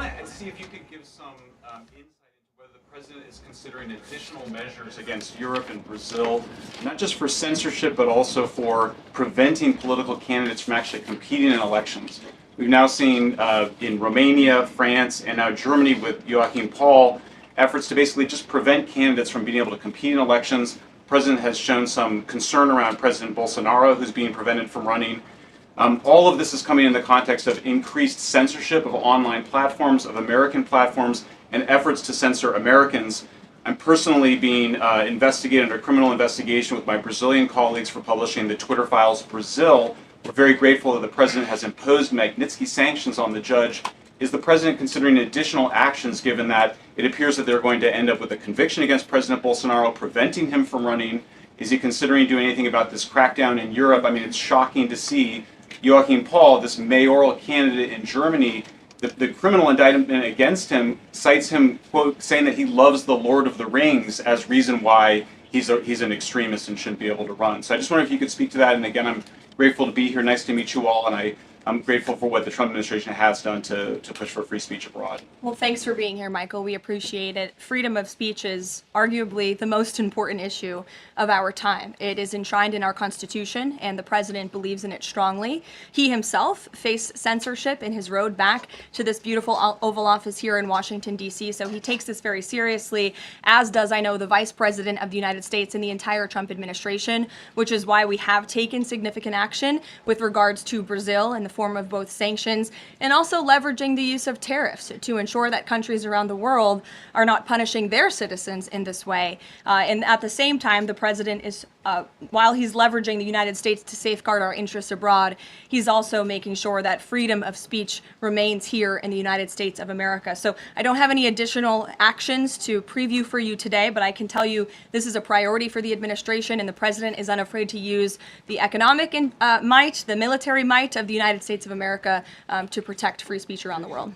want to see if you could give some insight into whether the president is considering additional measures against Europe and Brazil, not just for censorship, but also for preventing political candidates from actually competing in elections. We've now seen in Romania, France, and now Germany with Joachim Paul, efforts to basically just prevent candidates from being able to compete in elections. The president has shown some concern around President Bolsonaro, who's being prevented from running. All of this is coming in the context of increased censorship of online platforms, of American platforms, and efforts to censor Americans. I'm personally being investigated under criminal investigation with my Brazilian colleagues for publishing the Twitter Files Brazil. We're very grateful that the president has imposed Magnitsky sanctions on the judge. Is the president considering additional actions, given that it appears that they're going to end up with a conviction against President Bolsonaro, preventing him from running? Is he considering doing anything about this crackdown in Europe? I mean, it's shocking to see Joachim Paul, this mayoral candidate in Germany, the criminal indictment against him cites him, quote, saying that he loves the Lord of the Rings as reason why he's an extremist and shouldn't be able to run. So I just wonder if you could speak to that. And again, I'm grateful to be here. Nice to meet you all. And I'm grateful for what the Trump administration has done to push for free speech abroad. Well, thanks for being here, Michael. We appreciate it. Freedom of speech is arguably the most important issue of our time. It is enshrined in our Constitution, and the president believes in it strongly. He himself faced censorship in his road back to this beautiful Oval Office here in Washington, D.C., so he takes this very seriously, as does, I know, the Vice President of the United States and the entire Trump administration, which is why we have taken significant action with regards to Brazil and the form of both sanctions and also leveraging the use of tariffs to ensure that countries around the world are not punishing their citizens in this way. And at the same time, the president is, while he's leveraging the United States to safeguard our interests abroad, he's also making sure that freedom of speech remains here in the United States of America. So I don't have any additional actions to preview for you today, but I can tell you this is a priority for the administration, and the president is unafraid to use the economic might, the military might of the United States of America to protect free speech around the world.